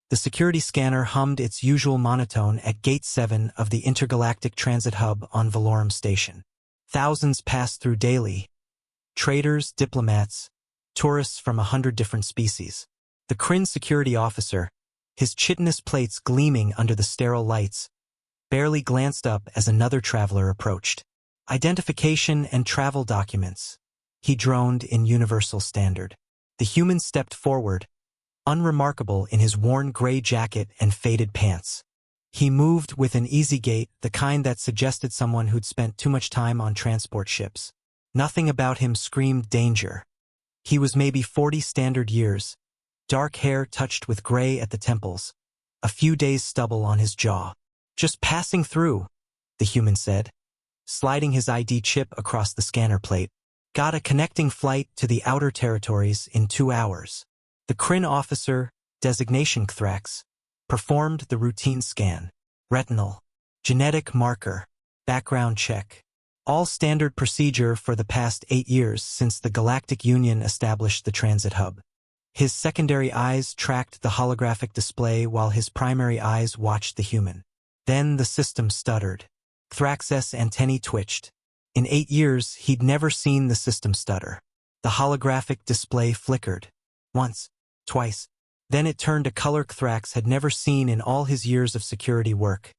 The security scanner hummed its usual monotone at Gate 7 of the intergalactic transit hub on Valorum Station. Thousands passed through daily. Traders, diplomats, tourists from 100 different species. The Kryn security officer, his chitinous plates gleaming under the sterile lights, barely glanced up as another traveler approached. Identification and travel documents, he droned in universal standard. The human stepped forward, unremarkable in his worn gray jacket and faded pants. He moved with an easy gait, the kind that suggested someone who'd spent too much time on transport ships. Nothing about him screamed danger. He was maybe 40 standard years, dark hair touched with gray at the temples, a few days stubble on his jaw. Just passing through, the human said, sliding his ID chip across the scanner plate. Got a connecting flight to the outer territories in 2 hours. The Kryn officer, designation Cthrax, performed the routine scan. Retinal, genetic marker, background check. All standard procedure for the past 8 years since the Galactic Union established the transit hub. His secondary eyes tracked the holographic display while his primary eyes watched the human. Then the system stuttered. Cthrax's antennae twitched. In 8 years, he'd never seen the system stutter. The holographic display flickered. Once, twice. Then it turned a color Cthrax had never seen in all his years of security work.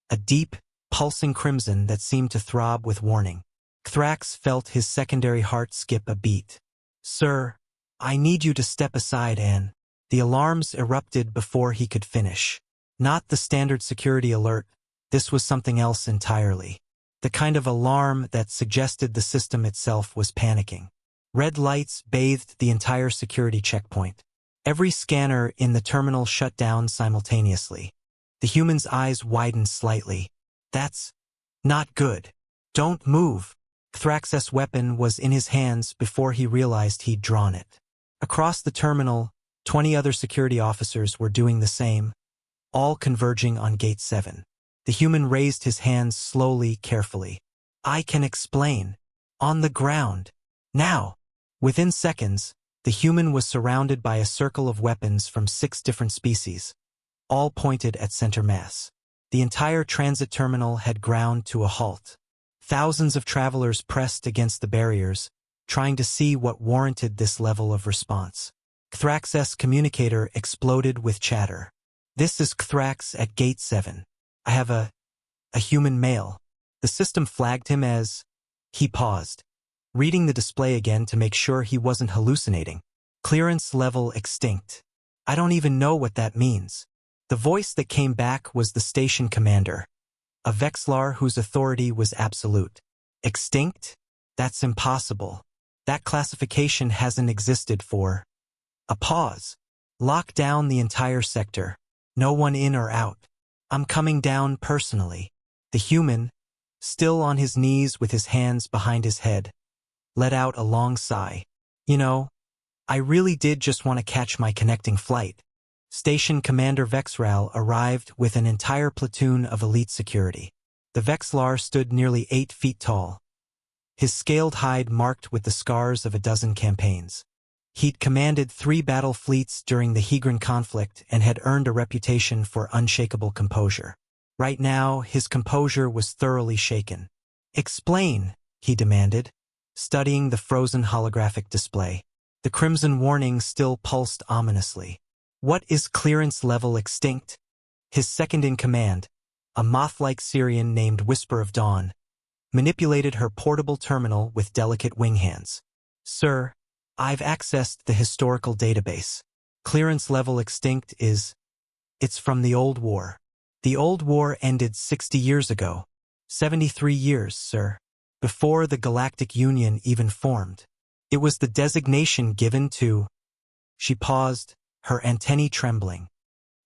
A deep, pulsing crimson that seemed to throb with warning. Cthrax felt his secondary heart skip a beat. "Sir, I need you to step aside, Anne." The alarms erupted before he could finish. Not the standard security alert, this was something else entirely. The kind of alarm that suggested the system itself was panicking. Red lights bathed the entire security checkpoint. Every scanner in the terminal shut down simultaneously. The human's eyes widened slightly. "That's not good. Don't move." Cthrax's weapon was in his hands before he realized he'd drawn it. Across the terminal, 20 other security officers were doing the same, all converging on Gate 7. The human raised his hands slowly, carefully. "I can explain. On the ground. Now." Within seconds, the human was surrounded by a circle of weapons from 6 different species, all pointed at center mass. The entire transit terminal had ground to a halt. Thousands of travelers pressed against the barriers, trying to see what warranted this level of response. Cthrax's communicator exploded with chatter. "This is Cthrax at Gate 7. I have a human male." The system flagged him as... He paused, reading the display again to make sure he wasn't hallucinating. "Clearance level extinct. I don't even know what that means." The voice that came back was the station commander, a Vexlar whose authority was absolute. "Extinct? That's impossible. That classification hasn't existed for..." A pause. "Lock down the entire sector. No one in or out. I'm coming down personally." The human, still on his knees with his hands behind his head, let out a long sigh. "You know, I really did just want to catch my connecting flight." Station Commander Vexral arrived with an entire platoon of elite security. The Vexlar stood nearly 8 feet tall, his scaled hide marked with the scars of a dozen campaigns. He'd commanded 3 battle fleets during the Hegron conflict and had earned a reputation for unshakable composure. Right now, his composure was thoroughly shaken. "Explain," he demanded, studying the frozen holographic display. The crimson warning still pulsed ominously. "What is clearance level extinct?" His second-in-command, a moth-like Syrian named Whisper of Dawn, manipulated her portable terminal with delicate wing hands. "Sir, I've accessed the historical database. Clearance level extinct is... It's from the old war. The old war ended 60 years ago. 73 years, sir. Before the Galactic Union even formed. It was the designation given to..." She paused, her antennae trembling.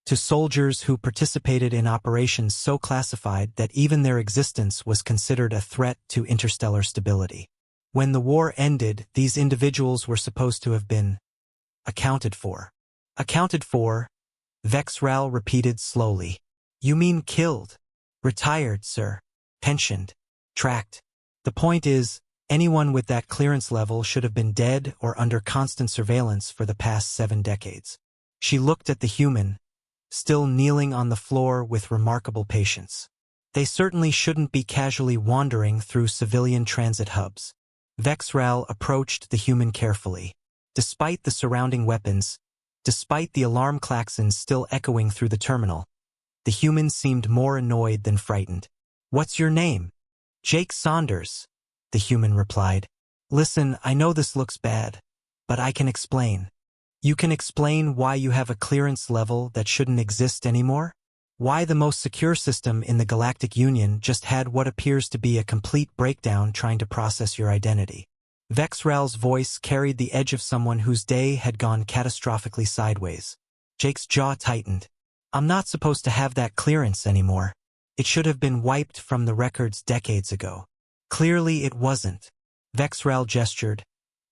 "To soldiers who participated in operations so classified that even their existence was considered a threat to interstellar stability. When the war ended, these individuals were supposed to have been accounted for." "Accounted for?" Vexral repeated slowly. "You mean killed?" "Retired, sir. Pensioned. Tracked. The point is, anyone with that clearance level should have been dead or under constant surveillance for the past 7 decades. She looked at the human, still kneeling on the floor with remarkable patience. They certainly shouldn't be casually wandering through civilian transit hubs. Vexral approached the human carefully. Despite the surrounding weapons, despite the alarm klaxons still echoing through the terminal, the human seemed more annoyed than frightened. "What's your name?" "Jake Saunders," the human replied. "Listen, I know this looks bad, but I can explain." "You can explain why you have a clearance level that shouldn't exist anymore? Why the most secure system in the Galactic Union just had what appears to be a complete breakdown trying to process your identity?" Vexral's voice carried the edge of someone whose day had gone catastrophically sideways. Jake's jaw tightened. "I'm not supposed to have that clearance anymore. It should have been wiped from the records decades ago." "Clearly it wasn't." Vexral gestured,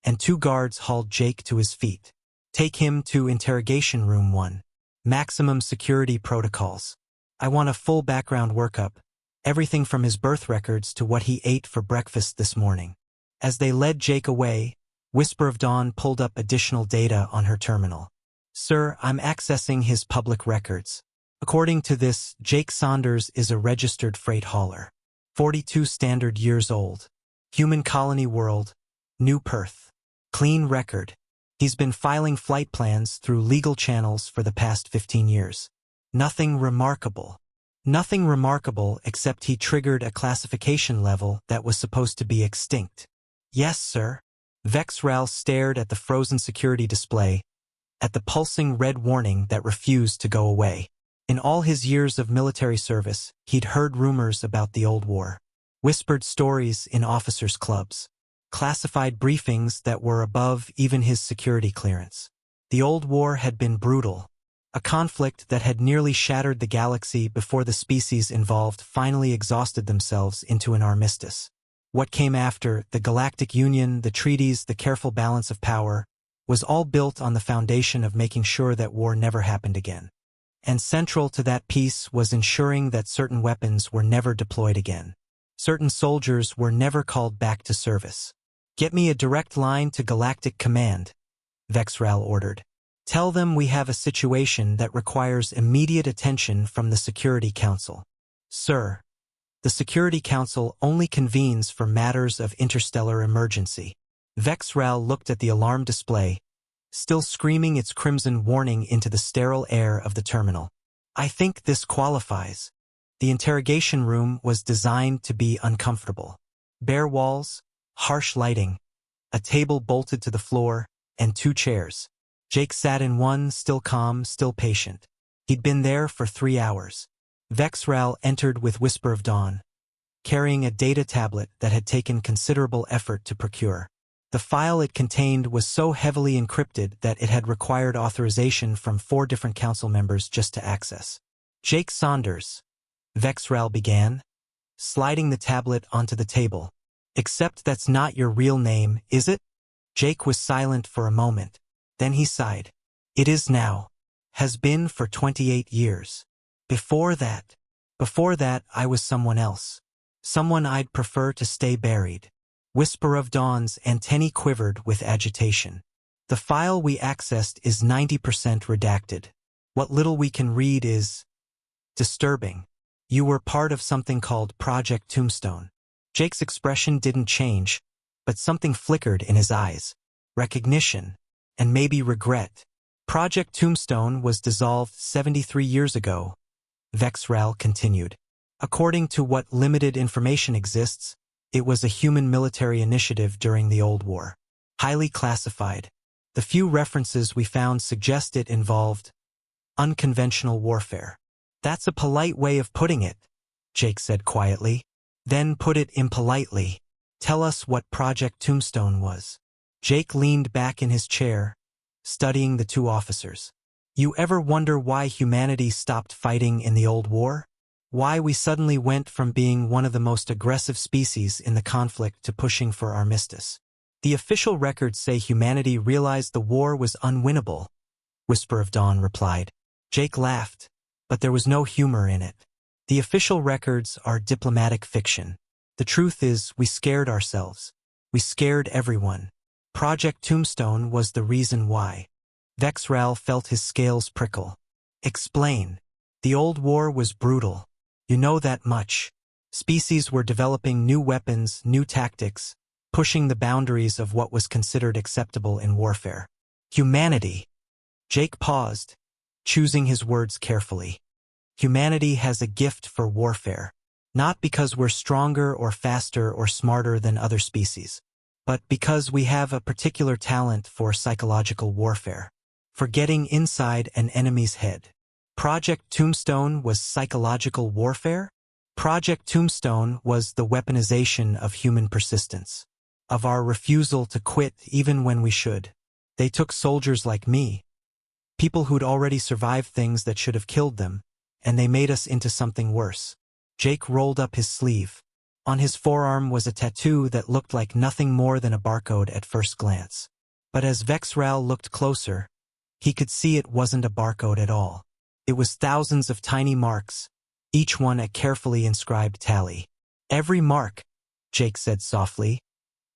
and 2 guards hauled Jake to his feet. "Take him to interrogation room 1. Maximum security protocols. I want a full background workup, everything from his birth records to what he ate for breakfast this morning." As they led Jake away, Whisper of Dawn pulled up additional data on her terminal. "Sir, I'm accessing his public records. According to this, Jake Saunders is a registered freight hauler. 42 standard years old. Human colony world. New Perth. Clean record. He's been filing flight plans through legal channels for the past 15 years. Nothing remarkable. Nothing remarkable except he triggered a classification level that was supposed to be extinct." "Yes, sir." Vexral stared at the frozen security display, at the pulsing red warning that refused to go away. In all his years of military service, he'd heard rumors about the old war. Whispered stories in officers' clubs. Classified briefings that were above even his security clearance. The old war had been brutal. A conflict that had nearly shattered the galaxy before the species involved finally exhausted themselves into an armistice. What came after, the Galactic Union, the treaties, the careful balance of power, was all built on the foundation of making sure that war never happened again. And central to that peace was ensuring that certain weapons were never deployed again. Certain soldiers were never called back to service. "Get me a direct line to Galactic Command," Vexral ordered. "Tell them we have a situation that requires immediate attention from the Security Council." "Sir, the Security Council only convenes for matters of interstellar emergency." Vexral looked at the alarm display, still screaming its crimson warning into the sterile air of the terminal. "I think this qualifies." The interrogation room was designed to be uncomfortable. Bare walls, harsh lighting, a table bolted to the floor, and 2 chairs. Jake sat in one, still calm, still patient. He'd been there for 3 hours. Vexral entered with Whisper of Dawn, carrying a data tablet that had taken considerable effort to procure. The file it contained was so heavily encrypted that it had required authorization from 4 different council members just to access. "Jake Saunders," Vexral began, sliding the tablet onto the table. "Except that's not your real name, is it?" Jake was silent for a moment. Then he sighed. "It is now. Has been for 28 years. Before that I was someone else. Someone I'd prefer to stay buried." Whisper of Dawn's antennae quivered with agitation. "The file we accessed is 90% redacted. What little we can read is disturbing. You were part of something called Project Tombstone." Jake's expression didn't change, but something flickered in his eyes. Recognition, and maybe regret. "Project Tombstone was dissolved 73 years ago," Vexral continued. "According to what limited information exists, it was a human military initiative during the Old War. Highly classified. The few references we found suggest it involved unconventional warfare." "That's a polite way of putting it," Jake said quietly. "Then put it impolitely. Tell us what Project Tombstone was." Jake leaned back in his chair, studying the 2 officers. "You ever wonder why humanity stopped fighting in the Old War? Why we suddenly went from being one of the most aggressive species in the conflict to pushing for armistice? The official records say humanity realized the war was unwinnable," Whisper of Dawn replied. Jake laughed, but there was no humor in it. "The official records are diplomatic fiction. The truth is, we scared ourselves. We scared everyone. Project Tombstone was the reason why." Vexral felt his scales prickle. Explain. The old war was brutal. You know that much. Species were developing new weapons, new tactics, pushing the boundaries of what was considered acceptable in warfare. Humanity. Jake paused, choosing his words carefully. Humanity has a gift for warfare, not because we're stronger or faster or smarter than other species, but because we have a particular talent for psychological warfare, for getting inside an enemy's head. Project Tombstone was psychological warfare? Project Tombstone was the weaponization of human persistence, of our refusal to quit even when we should. They took soldiers like me, people who'd already survived things that should have killed them, and they made us into something worse. Jake rolled up his sleeve. On his forearm was a tattoo that looked like nothing more than a barcode at first glance. But as Vexral looked closer, he could see it wasn't a barcode at all. It was thousands of tiny marks, each one a carefully inscribed tally. Every mark, Jake said softly,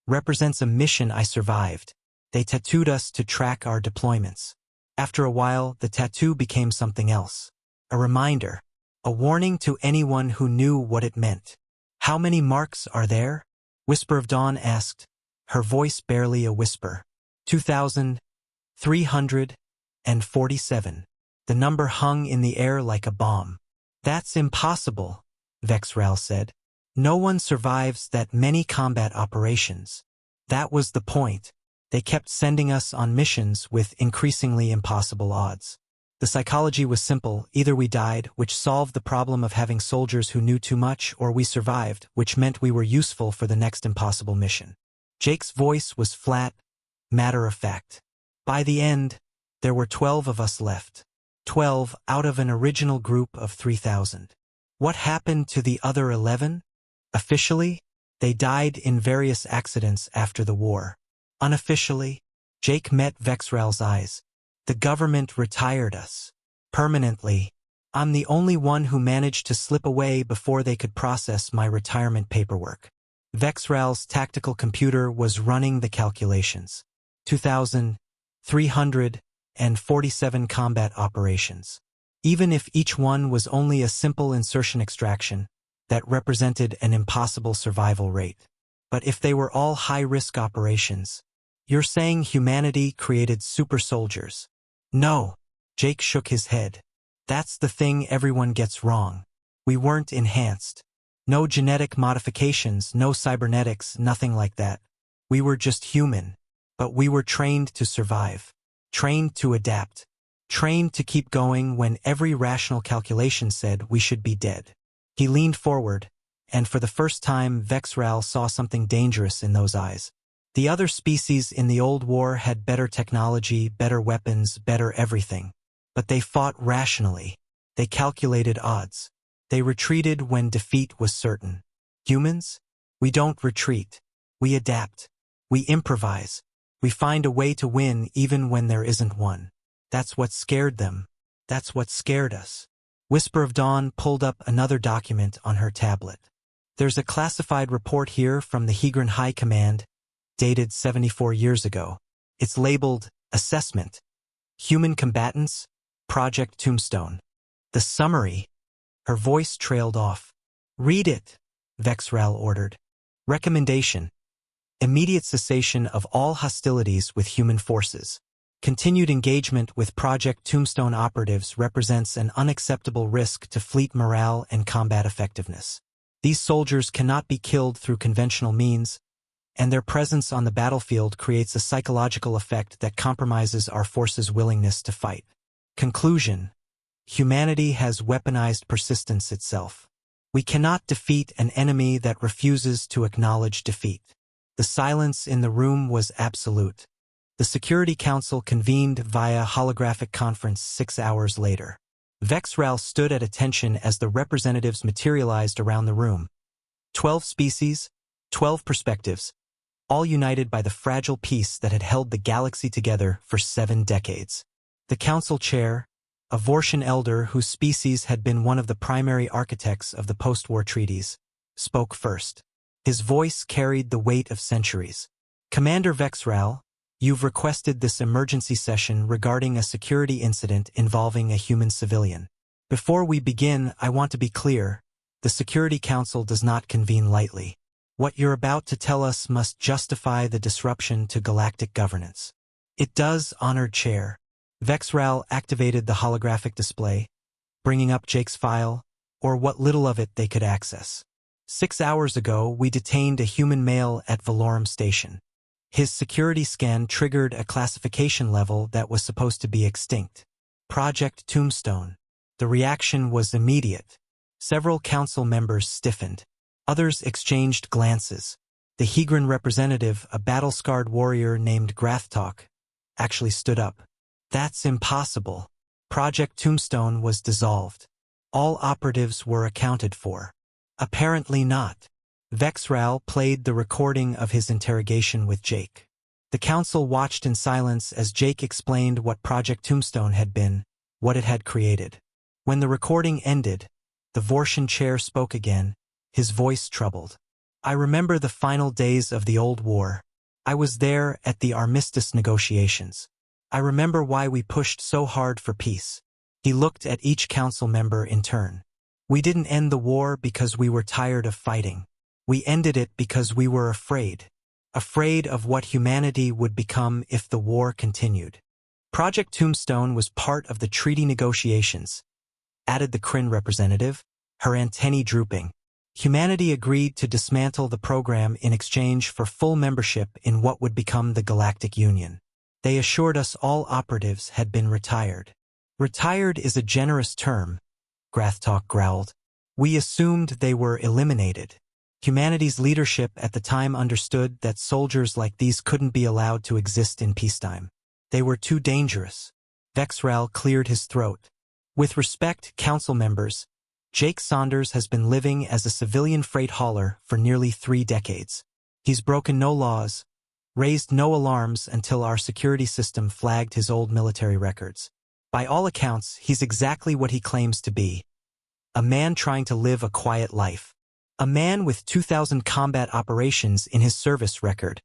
represents a mission I survived. They tattooed us to track our deployments. After a while, the tattoo became something else. A reminder, a warning to anyone who knew what it meant. How many marks are there? Whisper of Dawn asked, her voice barely a whisper. 2,347. The number hung in the air like a bomb. That's impossible, Vexral said. No one survives that many combat operations. That was the point. They kept sending us on missions with increasingly impossible odds. The psychology was simple: either we died, which solved the problem of having soldiers who knew too much, or we survived, which meant we were useful for the next impossible mission. Jake's voice was flat, matter-of-fact. By the end, there were 12 of us left. 12 out of an original group of 3,000. What happened to the other 11? Officially, they died in various accidents after the war. Unofficially, Jake met Vexral's eyes. The government retired us. Permanently. I'm the only one who managed to slip away before they could process my retirement paperwork. Vexral's tactical computer was running the calculations. 2,347 combat operations. Even if each one was only a simple insertion extraction, that represented an impossible survival rate. But if they were all high-risk operations, you're saying humanity created super soldiers? No, Jake shook his head. That's the thing everyone gets wrong. We weren't enhanced. No genetic modifications, no cybernetics, nothing like that. We were just human. But we were trained to survive. Trained to adapt. Trained to keep going when every rational calculation said we should be dead. He leaned forward, and for the first time Vexral saw something dangerous in those eyes. The other species in the old war had better technology, better weapons, better everything. But they fought rationally. They calculated odds. They retreated when defeat was certain. Humans? We don't retreat. We adapt. We improvise. We find a way to win even when there isn't one. That's what scared them. That's what scared us. Whisper of Dawn pulled up another document on her tablet. There's a classified report here from the Hegron High Command, dated 74 years ago. It's labeled, Assessment. Human Combatants, Project Tombstone. The summary. Her voice trailed off. Read it, Vexral ordered. Recommendation. Immediate cessation of all hostilities with human forces. Continued engagement with Project Tombstone operatives represents an unacceptable risk to fleet morale and combat effectiveness. These soldiers cannot be killed through conventional means, and their presence on the battlefield creates a psychological effect that compromises our forces' willingness to fight. Conclusion. Humanity has weaponized persistence itself. We cannot defeat an enemy that refuses to acknowledge defeat. The silence in the room was absolute. The Security Council convened via holographic conference 6 hours later. Vexral stood at attention as the representatives materialized around the room. 12 species, 12 perspectives, all united by the fragile peace that had held the galaxy together for 7 decades. The council chair, a Vortian elder whose species had been one of the primary architects of the post-war treaties, spoke first. His voice carried the weight of centuries. Commander Vexral, You've requested this emergency session regarding a security incident involving a human civilian. Before we begin, I want to be clear. The Security Council does not convene lightly. What you're about to tell us must justify the disruption to galactic governance. It does, Honored Chair. Vexral activated the holographic display, bringing up Jake's file, or what little of it they could access. 6 hours ago, we detained a human male at Valorum Station. His security scan triggered a classification level that was supposed to be extinct. Project Tombstone. The reaction was immediate. Several council members stiffened. Others exchanged glances. The Hegron representative, a battle-scarred warrior named Grathtalk, actually stood up. That's impossible. Project Tombstone was dissolved. All operatives were accounted for. Apparently not. Vexral played the recording of his interrogation with Jake. The council watched in silence as Jake explained what Project Tombstone had been, what it had created. When the recording ended, the Vortian chair spoke again, his voice troubled. I remember the final days of the old war. I was there at the armistice negotiations. I remember why we pushed so hard for peace. He looked at each council member in turn. We didn't end the war because we were tired of fighting. We ended it because we were afraid. Afraid of what humanity would become if the war continued. Project Tombstone was part of the treaty negotiations, added the Kryn representative, her antennae drooping. Humanity agreed to dismantle the program in exchange for full membership in what would become the Galactic Union. They assured us all operatives had been retired. Retired is a generous term, Grathtalk growled. We assumed they were eliminated. Humanity's leadership at the time understood that soldiers like these couldn't be allowed to exist in peacetime. They were too dangerous. Vexral cleared his throat. With respect, council members, Jake Saunders has been living as a civilian freight hauler for nearly 3 decades. He's broken no laws, raised no alarms until our security system flagged his old military records. By all accounts, he's exactly what he claims to be. A man trying to live a quiet life. A man with 2,000 combat operations in his service record.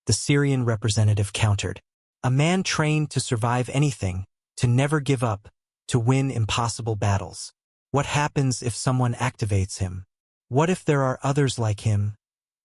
The Syrian representative countered. A man trained to survive anything, to never give up, to win impossible battles. What happens if someone activates him? What if there are others like him,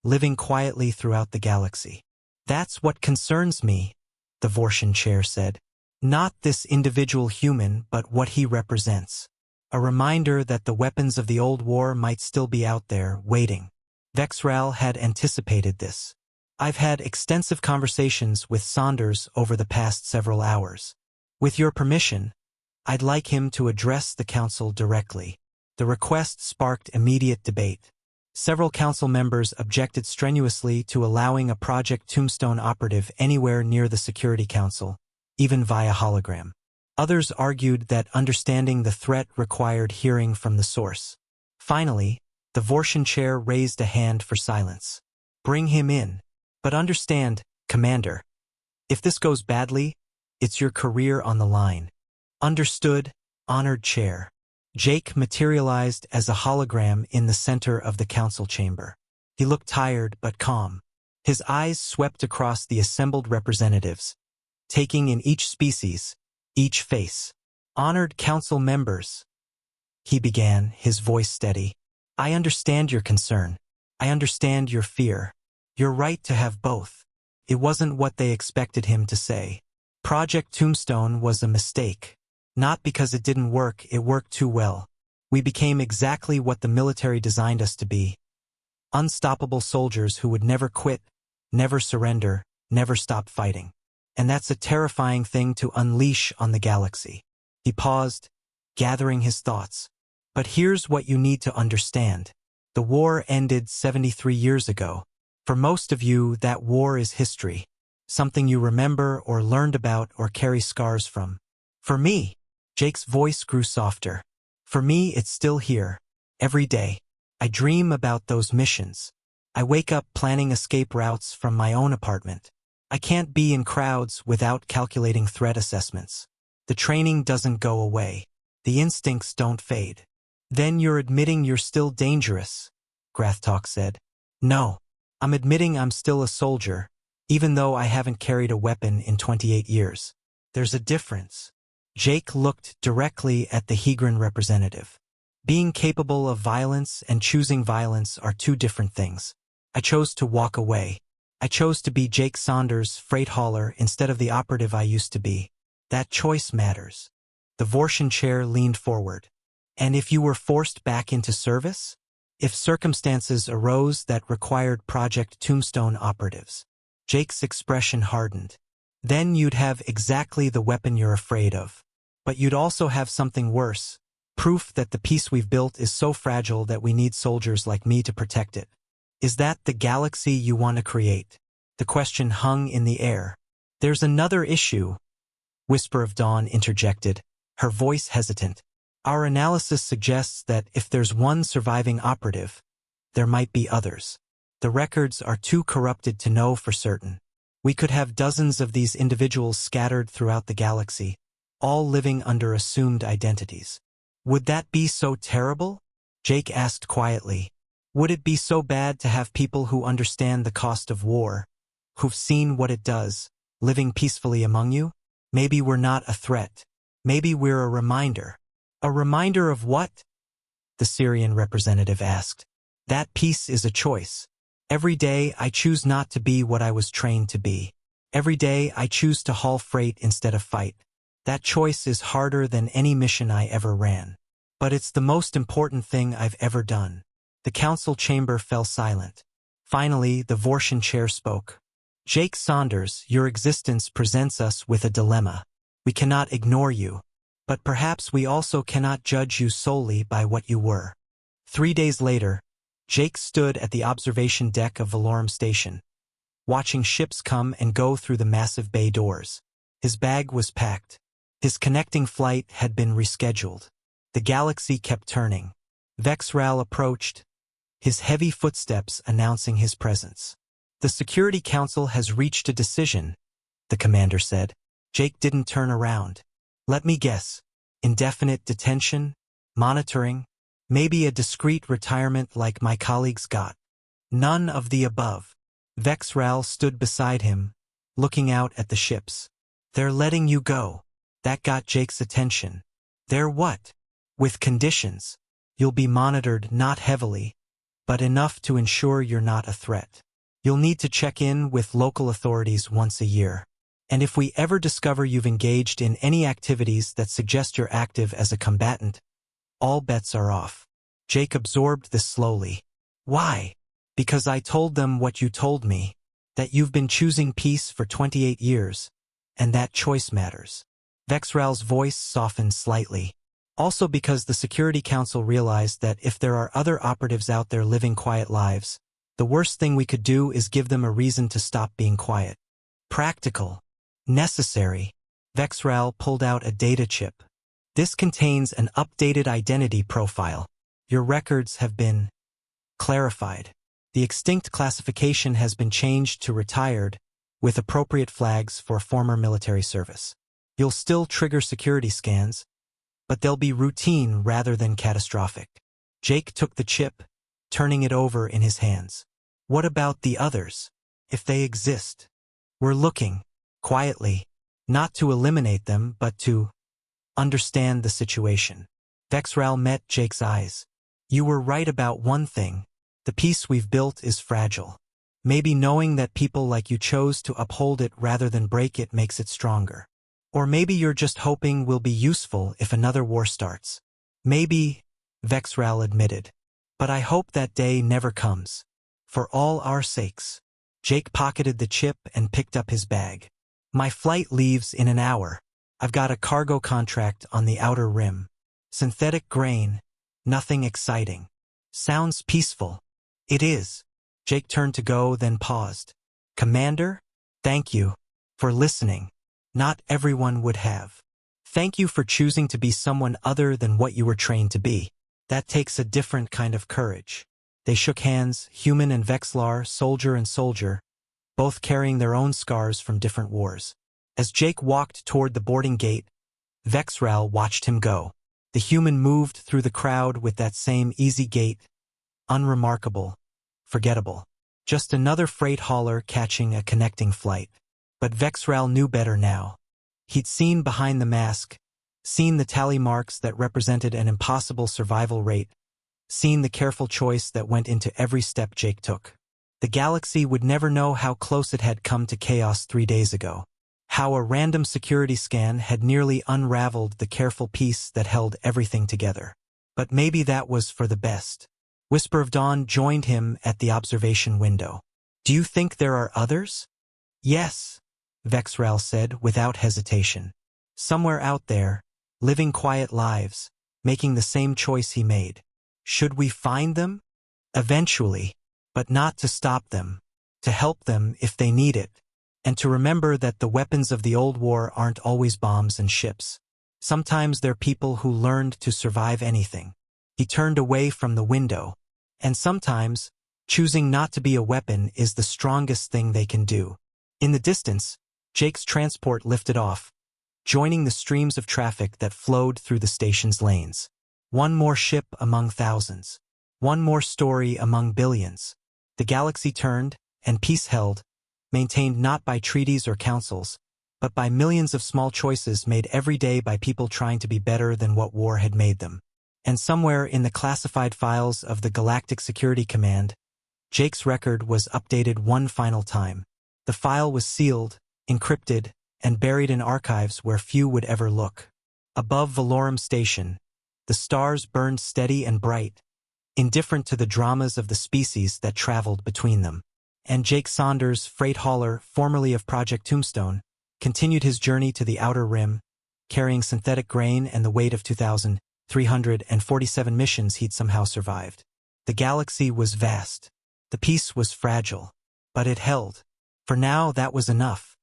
living quietly throughout the galaxy? That's what concerns me, the Vortian chair said. Not this individual human, but what he represents. A reminder that the weapons of the old war might still be out there, waiting. Vexral had anticipated this. I've had extensive conversations with Saunders over the past several hours. With your permission, I'd like him to address the council directly. The request sparked immediate debate. Several council members objected strenuously to allowing a Project Tombstone operative anywhere near the Security Council, even via hologram. Others argued that understanding the threat required hearing from the source. Finally, the Vortian chair raised a hand for silence. Bring him in. But understand, Commander, if this goes badly, it's your career on the line. Understood, Honored Chair. Jake materialized as a hologram in the center of the council chamber. He looked tired but calm. His eyes swept across the assembled representatives, taking in each species, each face. Honored council members, he began, his voice steady. I understand your concern. I understand your fear. You're right to have both. It wasn't what they expected him to say. Project Tombstone was a mistake. Not because it didn't work, it worked too well. We became exactly what the military designed us to be. Unstoppable soldiers who would never quit, never surrender, never stop fighting. And that's a terrifying thing to unleash on the galaxy. He paused, gathering his thoughts. But here's what you need to understand. The war ended 73 years ago. For most of you, that war is history. Something you remember or learned about or carry scars from. For me, Jake's voice grew softer. For me, it's still here. Every day. I dream about those missions. I wake up planning escape routes from my own apartment. I can't be in crowds without calculating threat assessments. The training doesn't go away. The instincts don't fade. Then you're admitting you're still dangerous, Grathtalk said. No. I'm admitting I'm still a soldier, even though I haven't carried a weapon in 28 years. There's a difference. Jake looked directly at the Hegron representative. Being capable of violence and choosing violence are two different things. I chose to walk away. I chose to be Jake Saunders, freight hauler, instead of the operative I used to be. That choice matters. The Vortian chair leaned forward. And if you were forced back into service? If circumstances arose that required Project Tombstone operatives? Jake's expression hardened. Then you'd have exactly the weapon you're afraid of. But you'd also have something worse. Proof that the peace we've built is so fragile that we need soldiers like me to protect it. Is that the galaxy you want to create? The question hung in the air. There's another issue, Whisper of Dawn interjected, her voice hesitant. Our analysis suggests that if there's one surviving operative, there might be others. The records are too corrupted to know for certain. We could have dozens of these individuals scattered throughout the galaxy, all living under assumed identities. Would that be so terrible? Jake asked quietly. Would it be so bad to have people who understand the cost of war, who've seen what it does, living peacefully among you? Maybe we're not a threat. Maybe we're a reminder. A reminder of what? The Syrian representative asked. That peace is a choice. Every day I choose not to be what I was trained to be. Every day I choose to haul freight instead of fight. That choice is harder than any mission I ever ran. But it's the most important thing I've ever done. The council chamber fell silent. Finally, the Vortian chair spoke. Jake Saunders, your existence presents us with a dilemma. We cannot ignore you, but perhaps we also cannot judge you solely by what you were. 3 days later, Jake stood at the observation deck of Valorum Station, watching ships come and go through the massive bay doors. His bag was packed. His connecting flight had been rescheduled. The galaxy kept turning. Vexral approached, his heavy footsteps announcing his presence. The Security Council has reached a decision, the commander said. Jake didn't turn around. Let me guess. Indefinite detention? Monitoring? Maybe a discreet retirement like my colleagues got. None of the above. Vexral stood beside him, looking out at the ships. They're letting you go. That got Jake's attention. They're what? With conditions. You'll be monitored not heavily, but enough to ensure you're not a threat. You'll need to check in with local authorities once a year. And if we ever discover you've engaged in any activities that suggest you're active as a combatant, all bets are off. Jake absorbed this slowly. Why? Because I told them what you told me, that you've been choosing peace for 28 years, and that choice matters. Vexral's voice softened slightly. Also because the Security Council realized that if there are other operatives out there living quiet lives, the worst thing we could do is give them a reason to stop being quiet. Practical. Necessary. Vexral pulled out a data chip. This contains an updated identity profile. Your records have been clarified. The extinct classification has been changed to retired, with appropriate flags for former military service. You'll still trigger security scans, but they'll be routine rather than catastrophic. Jake took the chip, turning it over in his hands. What about the others? If they exist? We're looking, quietly, not to eliminate them, but to understand the situation. Vexral met Jake's eyes. You were right about one thing. The peace we've built is fragile. Maybe knowing that people like you chose to uphold it rather than break it makes it stronger. Or maybe you're just hoping we'll be useful if another war starts. Maybe, Vexral admitted. But I hope that day never comes. For all our sakes. Jake pocketed the chip and picked up his bag. My flight leaves in an hour. I've got a cargo contract on the outer rim. Synthetic grain. Nothing exciting. Sounds peaceful. It is. Jake turned to go, then paused. Commander, thank you for listening. Not everyone would have. Thank you for choosing to be someone other than what you were trained to be. That takes a different kind of courage. They shook hands, Human and Vexlar, soldier and soldier, both carrying their own scars from different wars. As Jake walked toward the boarding gate, Vexral watched him go. The Human moved through the crowd with that same easy gait, unremarkable, forgettable. Just another freight hauler catching a connecting flight. But Vexral knew better now. He'd seen behind the mask, seen the tally marks that represented an impossible survival rate, seen the careful choice that went into every step Jake took. The galaxy would never know how close it had come to chaos 3 days ago. How a random security scan had nearly unraveled the careful piece that held everything together. But maybe that was for the best. Whisper of Dawn joined him at the observation window. "Do you think there are others?" "Yes," Vexral said without hesitation. "Somewhere out there, living quiet lives, making the same choice he made. Should we find them? Eventually. But not to stop them. To help them if they need it. And to remember that the weapons of the old war aren't always bombs and ships. Sometimes they're people who learned to survive anything." He turned away from the window. And sometimes, choosing not to be a weapon is the strongest thing they can do. In the distance, Jake's transport lifted off, joining the streams of traffic that flowed through the station's lanes. One more ship among thousands. One more story among billions. The galaxy turned, and peace held, maintained not by treaties or councils, but by millions of small choices made every day by people trying to be better than what war had made them. And somewhere in the classified files of the Galactic Security Command, Jake's record was updated one final time. The file was sealed, encrypted, and buried in archives where few would ever look. Above Valorum Station, the stars burned steady and bright, indifferent to the dramas of the species that traveled between them. And Jake Saunders, freight hauler, formerly of Project Tombstone, continued his journey to the outer rim, carrying synthetic grain and the weight of 2,347 missions he'd somehow survived. The galaxy was vast. The peace was fragile. But it held. For now, that was enough.